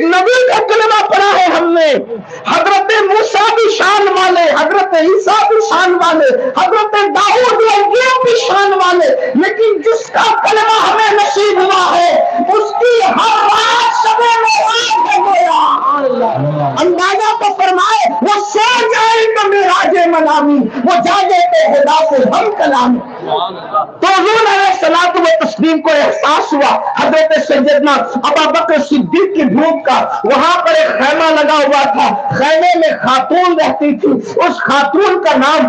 नबी का कलमा पढ़ा है हमने। हजरत मूसा भी शान वाले, हजरत ईसा भी शान वाले, हजरत दाऊद भी शान वाले, लेकिन जिसका कलमा हमें नसीब हुआ है उसकी हर रात सबे में अंदाजा तो फरमाए, वो सो जाए तो मेराजे मनामी, वो जागे तो खुदा से हम कलामी। तो हुजूर अलैहिस्सलातु व तस्लीम को एहसास हुआ हजरत सैयदना अबू बकर सिद्दीक की धूप का। वहां पर एक खैमा लगा हुआ था, खैमे में खातून रहती थी, उस खातून का नाम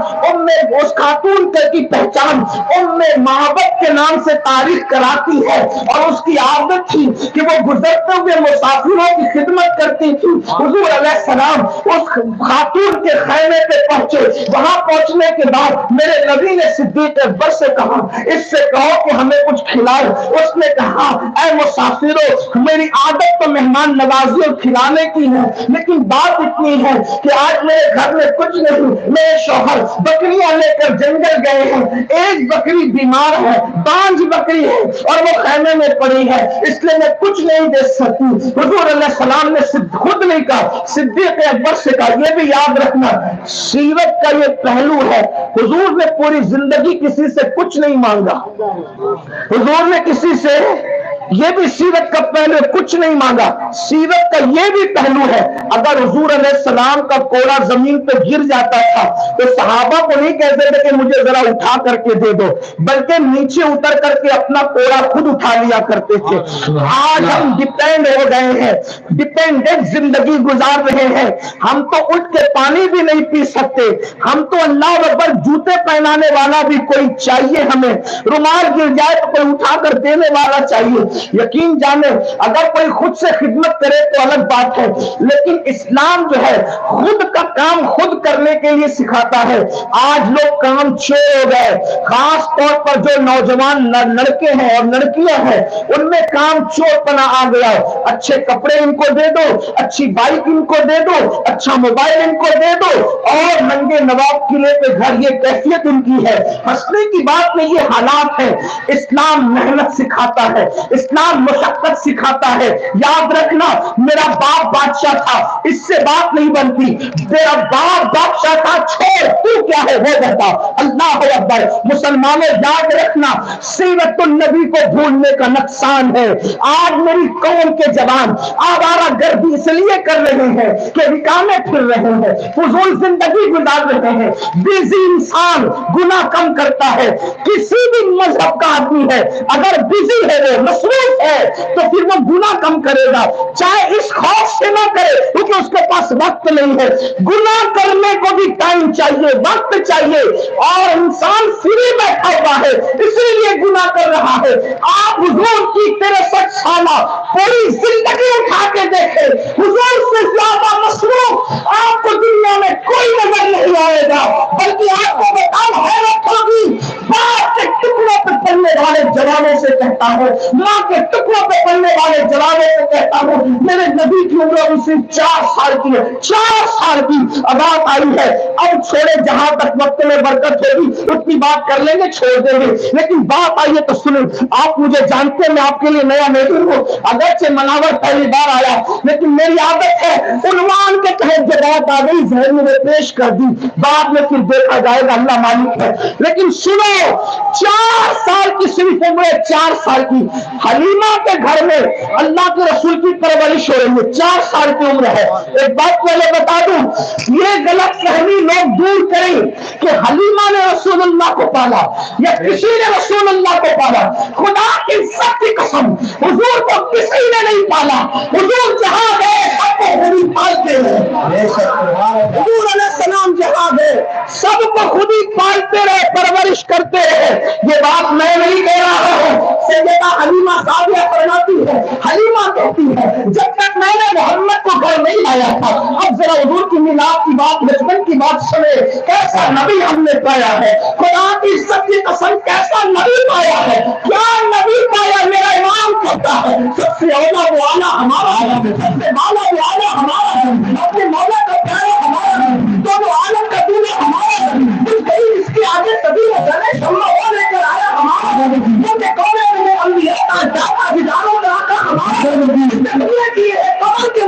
उस खातून की पहचान उम्मे महबत के नाम से तारीख कराती है। और उसकी आदत थी कि वो गुजरते हुए मुसाफिरों की खिदमत करती थी। हुजूर अलैहिस्सलाम उस खातून के खैमे पे पहुंचे। वहां पहुंचने के बाद मेरे नबी ने सिद्दीक अकबर से कहा, इससे कहो कि हमें कुछ खिलाओ। उसने कहा, ऐ मुसाफिरों, मेरी आदत तो मेहमान नवाजी और खिलाने की है, लेकिन बात इतनी है कि आज मेरे घर में कुछ नहीं। मेरे शौहर बकरियां लेकर जंगल गए हैं, एक बकरी बीमार है, बांझ बकरी है और वो खैमे में पड़ी है, इसलिए मैं कुछ नहीं दे सकती। हुजूर अलैहिस्सलाम ने खुद नहीं कहा, सिद्दीक अकबर से कहा, ये भी याद रखना सीरत का ये पहलू है। हुजूर ने पूरी जिंदगी किसी से कुछ नहीं मांगा, हुजूर ने किसी से, ये भी सीरत का पहलू, कुछ नहीं मांगा। सीरत का ये भी पहलू है, अगर हुजूर अलैहिस्सलाम का कोड़ा जमीन पे गिर जाता था तो सहाबा को नहीं कहते थे कि मुझे जरा उठा करके दे दो, बल्कि नीचे उतर करके अपना कोड़ा खुद उठा लिया करते थे। आज हम डिपेंड हो गए हैं, डिपेंडेंट जिंदगी गुजार रहे हैं। हम तो उठ के पानी भी नहीं पी सकते, हम तो अल्लाह अकबर जूते पहनाने वाला भी कोई चाहिए, हमें रुमाल गिर जाए तो कोई उठा कर देने वाला चाहिए। यकीन जाने अगर कोई खुद से खिदमत करे तो अलग बात है, लेकिन इस्लाम जो है खुद का काम खुद करने के लिए सिखाता है। आज लोग काम चोर हो गए, खास तौर पर जो नौजवान लड़के हैं और लड़कियां हैं उनमें काम चोरपना आ गया। अच्छे कपड़े इनको दे दो, अच्छी बाइक इनको दे दो, अच्छा मोबाइल इनको दे दो और नंगे नवाब किले पे घर, ये कैफियत इनकी है। हंसने की बात नहीं, ये हालात है। इस्लाम मेहनत सिखाता है, इस्लाम मुशक्कत सिखाता है। याद रखना, मेरा बाप बादशाह था, इससे बात नहीं बनती। तेरा बाप बादशाह था, छोड़, तू क्या है वो बता। अल्लाह अकबर। मुसलमानों याद रखना, सीरतुन नबी को भूलने का नुकसान है। आज मेरी कौम के जवान आवारागर्दी इसलिए कर रहे हैं कि निकामे फिर रहे हैं, फुजूल जिंदगी गुजार रहे हैं। बिजी इंसान गुनाह कम करता है। किसी भी मजहब का आदमी है, अगर बिजी है, वो मसरूफ है, तो फिर वो गुनाह कम करेगा, चाहे इस खौफ से ना करे क्योंकि उसके पास वक्त नहीं है। गुनाह करने को भी टाइम चाहिए, वक्त चाहिए, और इंसान फ्री बैठा हुआ है इसीलिए गुनाह कर रहा है। आप हुजूर की 63 साल पूरी जिंदगी उठा के देखे, हुजूर से ज्यादा मसरूफ आपको दुनिया में कोई नजर नहीं आएगा, बल्कि आपको बताओ हैरत होगी। बाप के टुकड़ों पे पड़ने वाले जवानों से कहता हूँ, माँ के टुकड़ों पे पड़ने वाले जवानों से कहता हूँ, मेरे नबी की उम्र उसी 4 साल की है, 4 साल की आवाज आई है। अब छोड़े, जहां तक वक्त में बरकत होगी उतनी बात कर लेंगे, छोड़ देंगे, लेकिन बात आई है तो सुनो। आप मुझे जानते, मैं आपके लिए नया नहीं हूँ, अगरचे मनावर पहली बार आया, लेकिन मेरी आदत है उन्वान के तहत जो बात आ गई जहन में पेश कर दी, बाद में फिर देखा जाएगा, अल्लाह मालिक है। लेकिन सुनो, 4 साल की सिर्फ उम्र, 4 साल की हलीमा के घर में अल्लाह के रसूल की परवरिश हो रही है, 4 साल की उम्र है। एक बात पहले बता दूं, ये गलत फहमी लोग दूर करें कि हलीमा ने रसूलुल्लाह को पाला या किसी ने रसूलुल्लाह को पाला। खुदा की सच्ची कसम, हुजूर को किसी ने नहीं पाला। हुजूर जहां गए सबको खुद ही पालते रहे, हुजूर अलैहिस्सलाम जहां गए सबको खुद ही पालते रहे, परवरिश करते रहे। ये बात मैं नहीं कह रहा हूं, सैयदा हलीमा सादिया फरमाती है, हलीमा कहती है, जब तक मैंने मोहम्मद को घर नहीं लाया था। अब जरा हुजूर की मिलाद की बात, बचपन की बात सुने, कैसा नबी हमने पाया है। खुदा की सच्ची कसम, कैसा नबी पाया है, क्या नबी पाया। मेरा इमाम कहता है, सबसे औला वो आला हमारा है, सबसे माला वो आला हमारा है, अपने मौला का प्यारा हमारा है, दोनों आलम का दूल्हा हमारा है। कुछ कहीं इसके आगे सभी वो गणेश हमला वो लेकर आया हमारा है, क्योंकि कौन है वो अंबिया का दाता, हिजारों का आका हमारा है। दुनिया की है कमर के